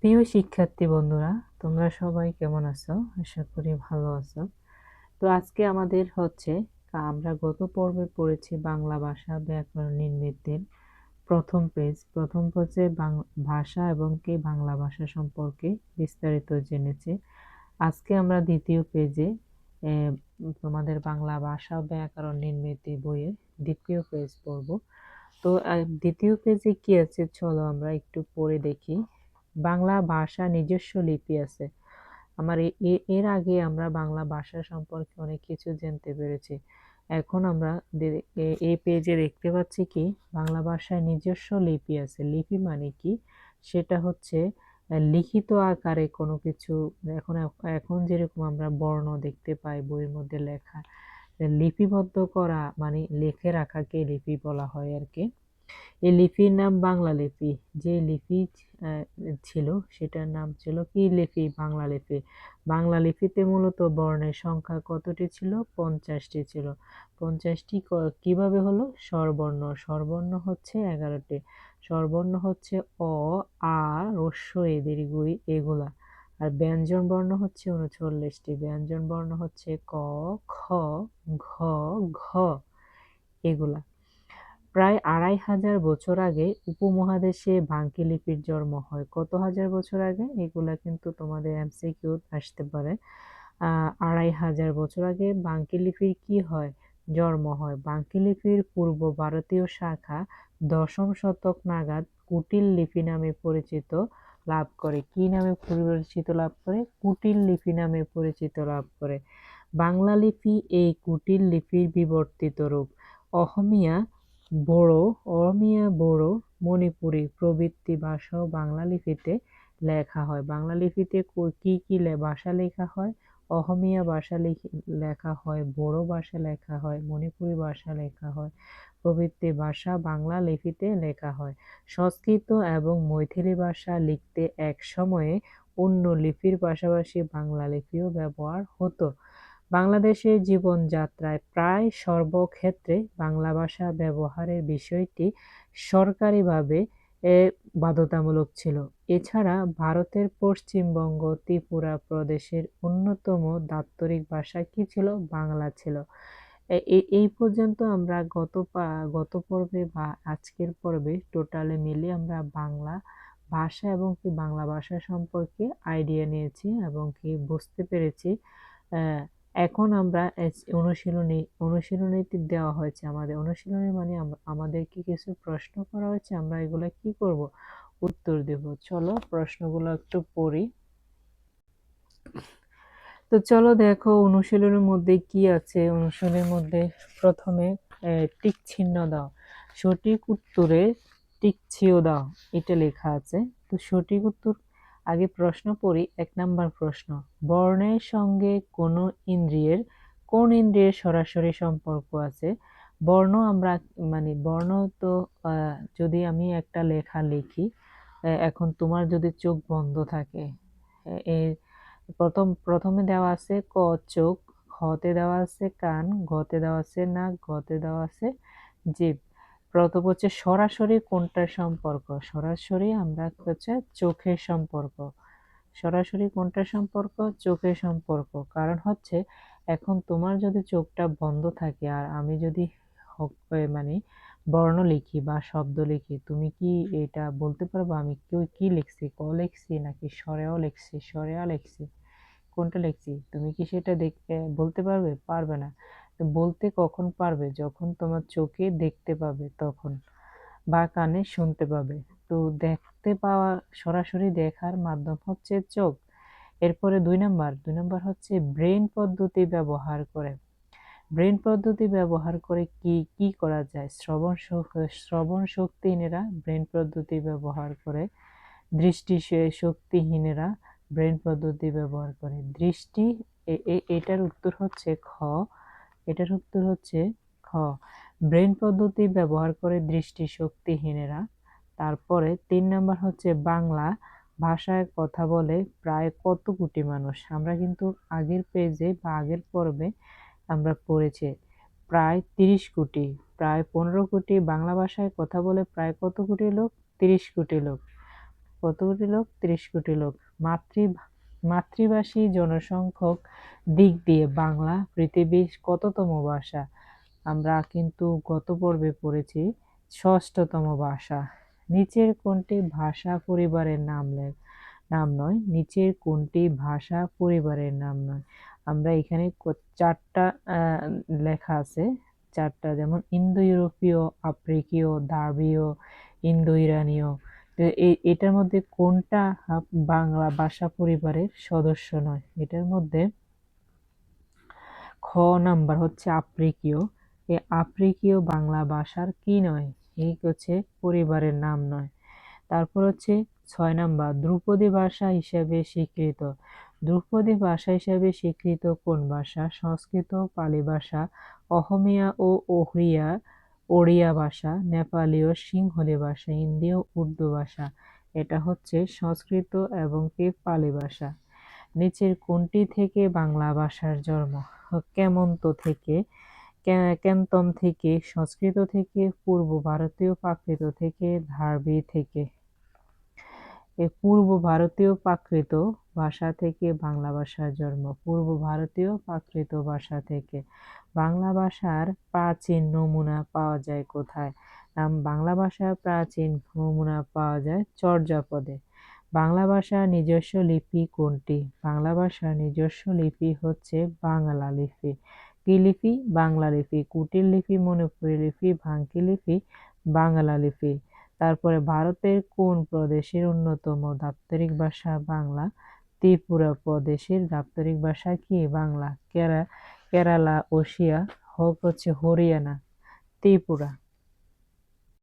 প্রিয় শিক্ষার্থী বন্ধুরা, তোমরা সবাই কেমন আছো? আশা করি ভালো আছো। তো আজকে আমাদের হচ্ছে আমরা গত পর্বে পড়েছি বাংলা ভাষা ব্যাকরণ নির্মিতির প্রথম পেজে ভাষা এবং কি বাংলা ভাষা সম্পর্কে বিস্তারিত জেনেছি। আজকে আমরা দ্বিতীয় পেজে তোমাদের বাংলা ভাষা ব্যাকরণ নির্মিতি বইয়ের দ্বিতীয় পেজ পড়ব। তো দ্বিতীয় পেজে কি আছে চলো আমরা একটু পড়ে দেখি। বাংলা ভাষা নিজস্ব লিপি আছে। এর আগে আমরা বাংলা ভাষা সম্পর্কে অনেক কিছু জানতে পেরেছি। এখন আমরা এই পেজে দেখতে পাচ্ছি কি বাংলা ভাষায় নিজস্ব লিপি আছে। লিপি মানে কি? সেটা হচ্ছে লিখিত আকারে কোনো কিছু। এখন এখন যেরকম আমরা বর্ণ দেখতে পাই বইয়ের মধ্যে লেখা, লিপিবদ্ধ করা মানে লিখে রাখাকে লিপি বলা হয় আর কি। এই লিপির নাম বাংলা লিপি। যে লিপি ছিল সেটার নাম ছিল কি লিপি? বাংলা লিপি। বাংলা লিপিতে মূলত বর্ণের সংখ্যা কতটি ছিল? 50টি ছিল। 50টি কিভাবে হলো? স্বরবর্ণ। স্বরবর্ণ হচ্ছে 11টি। স্বরবর্ণ হচ্ছে অ, আ, হ্রস্ব ই, দীর্ঘ ই এগুলা। আর ব্যঞ্জন বর্ণ হচ্ছে 39টি। ব্যঞ্জন বর্ণ হচ্ছে ক, খ, ঘ, ঘ এগুলা। প্রায় ২,৫০০ বছর আগে উপমহাদেশে বাঙ্কি লিপির জন্ম হয়। কত হাজার বছর আগে? এগুলা কিন্তু তোমাদের এমসিকিউ আসতে পারে। ২,৫০০ বছর আগে বাঙ্কি লিপির কি হয়? জন্ম হয়। বাঙ্কি লিপির পূর্ব ভারতীয় শাখা ১০ম শতক নাগাদ কুটিল লিপি নামে পরিচিত লাভ করে। কি নামে পরিচিত লাভ করে? কুটিল লিপি নামে পরিচিত লাভ করে। বাংলা লিপি এই কুটিল লিপির বিবর্তিত রূপ। অহমিয়া, বড়ো, মণিপুরী প্রভৃতি ভাষাও বাংলা লিপিতে লেখা হয়। বাংলা লিপিতে কি কি ভাষা লেখা হয়? অহমিয়া ভাষা লেখা হয়, বড়ো ভাষা লেখা হয়, মণিপুরী ভাষা লেখা হয় প্রভৃতি ভাষা বাংলা লিপিতে লেখা হয়। সংস্কৃত এবং মৈথিলি ভাষা লিখতে এক সময়ে অন্য লিপির পাশাপাশি বাংলা লিপিও ব্যবহার হতো। বাংলাদেশের জীবনযাত্রায় প্রায় সর্বক্ষেত্রে বাংলা ভাষা ব্যবহারের বিষয়টি সরকারিভাবে বাধ্যতামূলক ছিল। এছাড়া ভারতের পশ্চিমবঙ্গ, ত্রিপুরা প্রদেশের অন্যতম দাপ্তরিক ভাষা কি ছিল? বাংলা ছিল। এই পর্যন্ত আমরা গত পর্বে বা আজকের পর্বে টোটালে মিলে আমরা বাংলা ভাষা এবং কি বাংলা ভাষা সম্পর্কে আইডিয়া নিয়েছি এবং কি বুঝতে পেরেছি। আহ, এখন আমরা অনুশীলনীতে দেওয়া হয়েছে আমাদের অনুশীলনী মানে আমাদেরকে কিছু প্রশ্ন করা হয়েছে, আমরা এগুলা কি করব? উত্তর দেব। চলো প্রশ্নগুলো একটু পড়ি। তো চলো দেখো অনুশীলনের মধ্যে কি আছে। অনুশীলনের মধ্যে প্রথমে টিক চিহ্ন দাও, সঠিক উত্তরে টিক চিহ্ন দাও, এটা লেখা আছে। তো সঠিক উত্তর আগে প্রশ্ন পড়ি। ১ নাম্বার প্রশ্ন, বর্ণের সঙ্গে কোন ইন্দ্রিয়ের সরাসরি সম্পর্ক আছে? বর্ণ আমরা মানে বর্ণ তো যদি আমি একটা লেখা লিখি, এখন তোমার যদি চোখ বন্ধ থাকে, এর প্রথমে দেওয়া আছে ক চোখ, খতে দেওয়া আছে কান, গতে দেওয়া আছে নাক, গতে দেওয়া আছে জিভ। প্রথম হচ্ছে সরাসরি কোনটার সম্পর্ক? সরাসরি আমরা হচ্ছে চোখের সম্পর্ক। সরাসরি কোনটার সম্পর্ক? চোখের সম্পর্ক। কারণ হচ্ছে এখন তোমার যদি চোখটা বন্ধ থাকে আর আমি যদি মানে বর্ণ লিখি বা শব্দ লিখি, তুমি কি এটা বলতে পারবো আমি কি লিখছি? ক লিখছি নাকি সরেও লিখছি, সরেয়া লিখছি, কোনটা লিখছি? তুমি কি সেটা বলতে পারবে? পারবে না। তো বলতে কখন পারবে? যখন তোমার চোখে দেখতে পাবে তখন, বা কানে শুনতে পাবে। তো দেখতে পাওয়া, সরাসরি দেখার মাধ্যম হচ্ছে চোখ। এরপরে ২ নাম্বার হচ্ছে ব্রেন পদ্ধতি ব্যবহার করে। ব্রেন পদ্ধতি ব্যবহার করে কি কি করা যায়? শ্রবণ শক্তিহীনেরা ব্রেন পদ্ধতি ব্যবহার করে। দৃষ্টি শক্তিহীনেরা ব্রেন পদ্ধতি ব্যবহার করে। দৃষ্টি এটার উত্তর হচ্ছে খ। এটার উত্তর হচ্ছে খ। ব্রেন পদ্ধতি ব্যবহার করে দৃষ্টি শক্তিহীনেরা। তারপরে ৩ নাম্বার হচ্ছে বাংলা ভাষায় কথা বলে প্রায় কত কোটি মানুষ? আমরা কিন্তু আগের পেজে বা আগের পর্বে আমরা পড়েছি প্রায় ৩০ কোটি, প্রায় ১৫ কোটি বাংলা ভাষায় কথা বলে প্রায় কত কোটি লোক? ৩০ কোটি লোক। কত কোটি লোক? 30 কোটি লোক। মাতৃভাষী জনসংখ্যক দিক দিয়ে বাংলা পৃথিবীর কততম ভাষা? আমরা কিন্তু গত পর্বে পড়েছি 6ষ্ঠতম ভাষা। নিচের কোনটি ভাষা পরিবারের নাম নয়? নিচের কোনটি ভাষা পরিবারের নাম নয়? আমরা এখানে 4টা লেখা আছে, 4টা, যেমন ইন্দো ইউরোপীয়, আফ্রিকীয়, দ্রাবিড়ীয়, ইন্দো ইরানীয়। তো এটার মধ্যে কোনটা বাংলা ভাষা পরিবারের সদস্য নয়? এটার মধ্যে খ নাম্বার হচ্ছে আফ্রিকীয়। এই আফ্রিকীয় বাংলা ভাষার কি নয়? এই হচ্ছে পরিবারের নাম নয়। তারপর হচ্ছে 6 নাম্বার, ধ্রুপদী ভাষা হিসেবে স্বীকৃত। ধ্রুপদী ভাষা হিসেবে স্বীকৃত কোন ভাষা? সংস্কৃত, পালি ভাষা, অহমিয়া ও ওড়িয়া ভাষা, নেপালি ও সিংহলি ভাষা, হিন্দি ও উর্দু ভাষা। এটা হচ্ছে সংস্কৃত এবং কি পালি ভাষা। নিচের কোনটি থেকে বাংলা ভাষার জন্ম? কেন্তম থেকে, সংস্কৃত থেকে, পূর্ব ভারতীয় প্রাকৃত থেকে, দ্রাবিড় থেকে। এই পূর্ব ভারতীয় প্রাকৃত ভাষা থেকে বাংলা ভাষার জন্ম। পূর্ব ভারতীয় প্রাকৃত ভাষা থেকে। বাংলা ভাষার প্রাচীন নমুনা পাওয়া যায় কোথায়? বাংলা ভাষার প্রাচীন নমুনা পাওয়া যায় চর্যাপদে। বাংলা ভাষার নিজস্ব লিপি কোনটি? বাংলা ভাষার নিজস্ব লিপি হচ্ছে বাংলা লিপি। কি লিপি? বাংলা লিপি। কুটিল লিপি, মণিপুরী লিপি, ভাঙ্কি লিপি, বাংলা লিপি। তারপরে ভারতের কোন প্রদেশের অন্যতম দাপ্তরিক ভাষা বাংলা? ত্রিপুরা প্রদেশের দাপ্তরিক ভাষা কি? বাংলা। কেরালা, ওড়িশা, হচ্ছে হরিয়ানা, ত্রিপুরা।